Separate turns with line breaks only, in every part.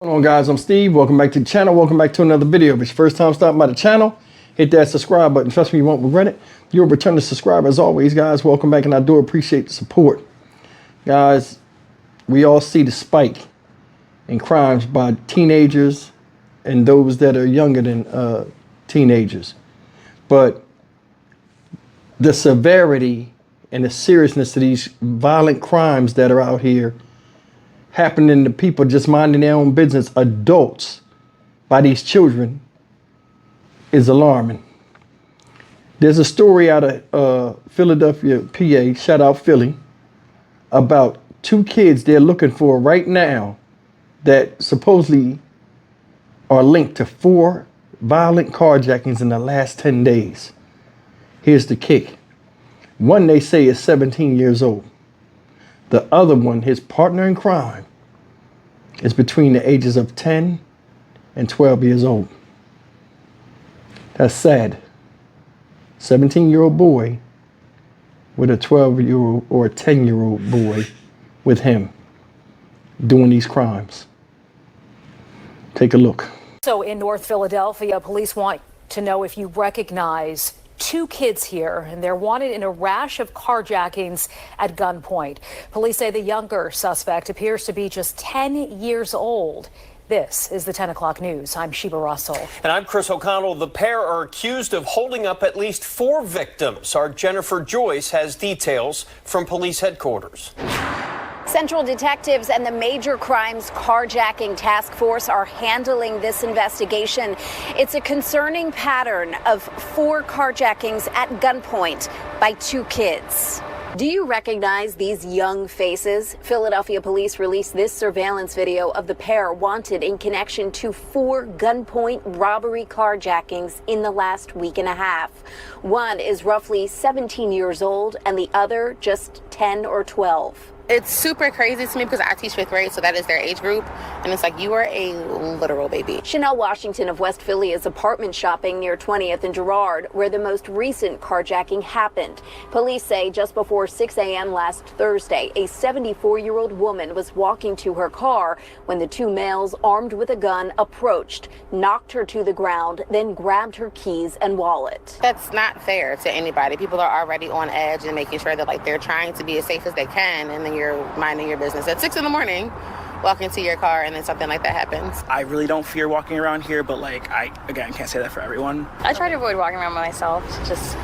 What's going on, guys? I'm Steve. Welcome back to the channel. Welcome back to another video. If it's your first time stopping by the channel, hit that subscribe button. Trust me, you won't regret it. You're a returning subscriber as always, guys. Welcome back, and I do appreciate the support. Guys, we all see the spike in crimes by teenagers and those that are younger than teenagers. But the severity and the seriousness of these violent crimes that are out here happening to people just minding their own business, adults, by these children, is alarming. There's a story out of Philadelphia, PA, shout out Philly, about two kids they're looking for right now that supposedly are linked to 4 violent carjackings in the last 10 days. Here's the kick. One they say is 17 years old. The other one, his partner in crime, is between the ages of 10 and 12 years old. That's sad. 17-year-old boy with a 12-year-old or a 10-year-old boy with him doing these crimes. Take a look.
So in North Philadelphia, police want to know if you recognize 2 kids here, and they're wanted in a rash of carjackings at gunpoint. Police say the younger suspect appears to be just 10 years old. This is the 10 o'clock news. I'm Sheba Russell.
And I'm Chris O'Connell. The pair are accused of holding up at least 4 victims. Our Jennifer Joyce has details from police headquarters.
Central detectives and the Major Crimes Carjacking Task Force are handling this investigation. It's a concerning pattern of 4 carjackings at gunpoint by 2 kids. Do you recognize these young faces? Philadelphia police released this surveillance video of the pair wanted in connection to 4 gunpoint robbery carjackings in the last week and a half. One is roughly 17 years old and the other just 10 or 12.
It's super crazy to me because I teach 5th grade, so that is their age group. And it's like, you are a literal baby.
Chanel Washington of West Philly is apartment shopping near 20th and Girard, where the most recent carjacking happened. Police say just before 6 a.m. last Thursday, a 74-year-old woman was walking to her car when the 2 males armed with a gun approached, knocked her to the ground, then grabbed her keys and wallet.
That's not fair to anybody. People are already on edge and making sure that they're trying to be as safe as they can, and then you're minding your business at 6 in the morning, walking to your car, and then something like that happens.
I really don't fear walking around here, but I can't say that for everyone.
I try to avoid walking around by myself, just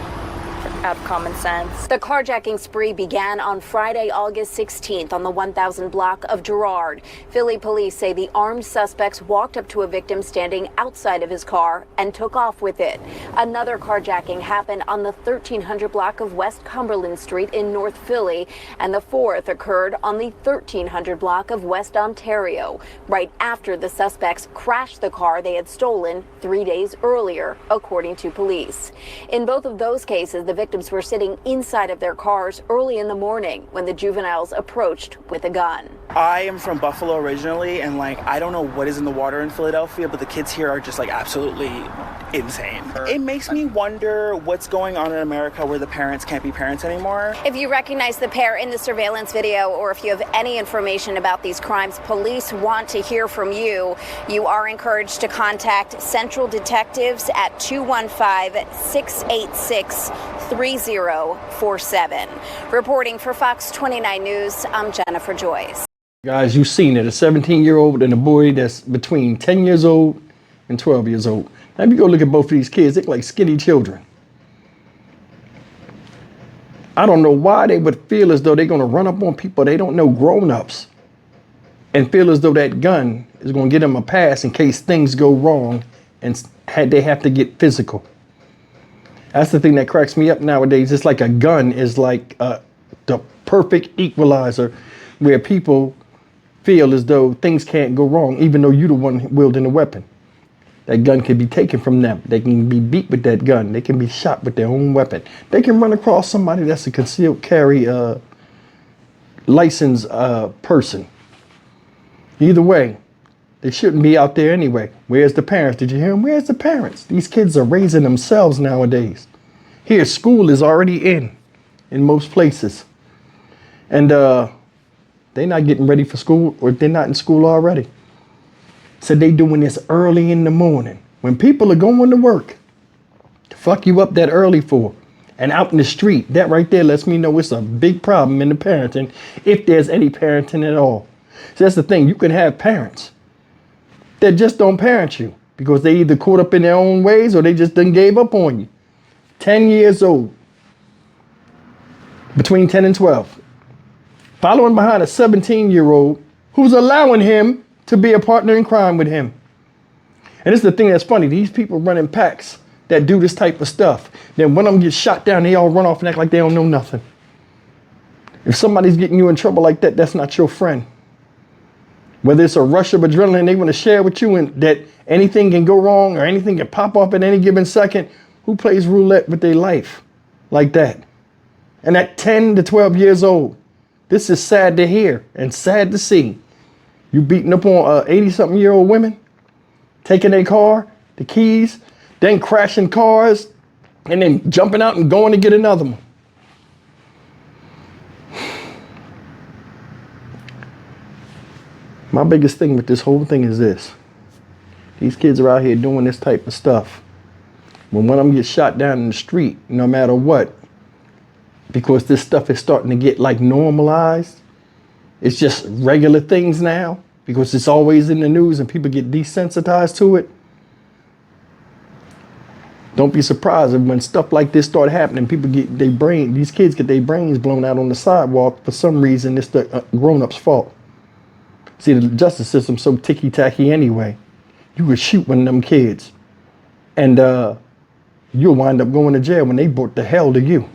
out of common sense.
The carjacking spree began on Friday, August 16th on the 1000 block of Girard. Philly police say the armed suspects walked up to a victim standing outside of his car and took off with it. Another carjacking happened on the 1300 block of West Cumberland Street in North Philly, and the 4th occurred on the 1300 block of West Ontario, right after the suspects crashed the car they had stolen 3 days earlier, according to police. In both of those cases, the victims were sitting inside of their cars early in the morning when the juveniles approached with a gun.
I am from Buffalo originally, and I don't know what is in the water in Philadelphia, but the kids here are just absolutely insane. It makes me wonder what's going on in America where the parents can't be parents anymore.
If you recognize the pair in the surveillance video, or if you have any information about these crimes, police want to hear from you. You are encouraged to contact Central Detectives at 215-686-3047. Reporting for Fox 29 News, I'm Jennifer Joyce.
Guys, you've seen it, a 17-year-old and a boy that's between 10 years old and 12 years old. Now, if you go look at both of these kids, they look like skinny children. I don't know why they would feel as though they're going to run up on people they don't know, grown-ups, and feel as though that gun is going to get them a pass in case things go wrong and they have to get physical. That's the thing that cracks me up nowadays. It's like a gun is like the perfect equalizer where people feel as though things can't go wrong, even though you're the one wielding the weapon. That gun can be taken from them. They can be beat with that gun. They can be shot with their own weapon. They can run across somebody that's a concealed carry licensed person. Either way, they shouldn't be out there anyway. Where's the parents? Did you hear them? Where's the parents? These kids are raising themselves nowadays. Here, school is already in most places. And they're not getting ready for school, or they're not in school already. So they doing this early in the morning when people are going to work. To fuck you up that early for. And out in the street, that right there lets me know it's a big problem in the parenting, if there's any parenting at all. So that's the thing, you can have parents that just don't parent you because they either caught up in their own ways or they just done gave up on you. 10 years old, between 10 and 12, following behind a 17-year-old who's allowing him to be a partner in crime with him. And it's the thing that's funny, these people running packs that do this type of stuff. Then when them get shot down, they all run off and act like they don't know nothing. If somebody's getting you in trouble like that, that's not your friend. Whether it's a rush of adrenaline they want to share with you and that anything can go wrong or anything can pop up at any given second, who plays roulette with their life like that? And at 10 to 12 years old, this is sad to hear and sad to see. You beating up on 80-something-year-old women, taking their car, the keys, then crashing cars, and then jumping out and going to get another one. My biggest thing with this whole thing is this. These kids are out here doing this type of stuff. When one of them gets shot down in the street, no matter what, because this stuff is starting to get like normalized, it's just regular things now, because it's always in the news and people get desensitized to it. Don't be surprised if when stuff like this start happening, people get these kids get their brains blown out on the sidewalk. For some reason, it's the grown-ups' fault. See, the justice system's so ticky-tacky anyway. You could shoot one of them kids and you'll wind up going to jail when they brought the hell to you.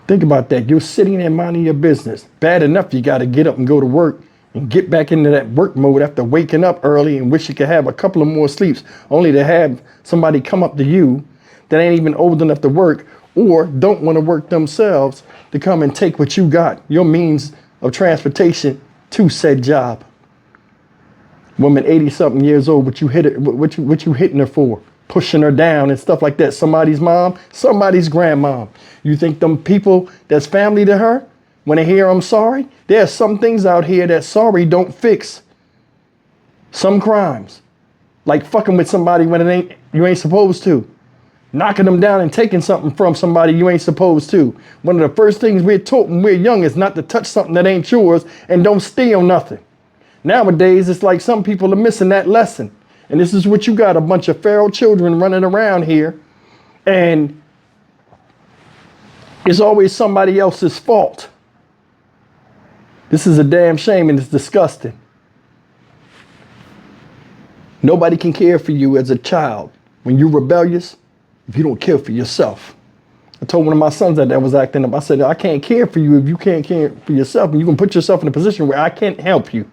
Think about that. You're sitting there minding your business. Bad enough you got to get up and go to work and get back into that work mode after waking up early and wish you could have a couple of more sleeps, only to have somebody come up to you that ain't even old enough to work or don't want to work themselves to come and take what you got, your means of transportation to said job. Woman 80-something years old, what you hitting her for? Pushing her down and stuff like that. Somebody's mom, somebody's grandmom. You think them people that's family to her, when they hear I'm sorry, there are some things out here that sorry don't fix. Some crimes, like fucking with somebody when you ain't supposed to. Knocking them down and taking something from somebody you ain't supposed to. One of the first things we're taught when we're young is not to touch something that ain't yours and don't steal nothing. Nowadays, it's like some people are missing that lesson. And this is what you got, a bunch of feral children running around here. And it's always somebody else's fault. This is a damn shame and it's disgusting. Nobody can care for you as a child when you're rebellious if you don't care for yourself. I told one of my sons that was acting up. I said, I can't care for you if you can't care for yourself. And you can put yourself in a position where I can't help you.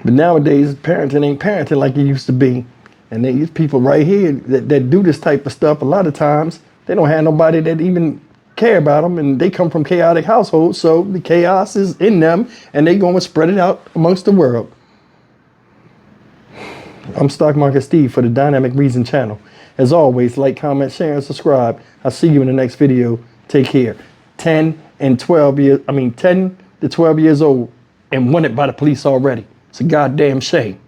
But nowadays, parenting ain't parenting like it used to be. And these people right here that do this type of stuff, a lot of times, they don't have nobody that even care about them. And they come from chaotic households, so the chaos is in them, and they go and spread it out amongst the world. I'm Stock Market Steve for the Dynamic Reason channel. As always, like, comment, share, and subscribe. I'll see you in the next video. Take care. 10 to 12 years old and wanted by the police already. It's a goddamn shame.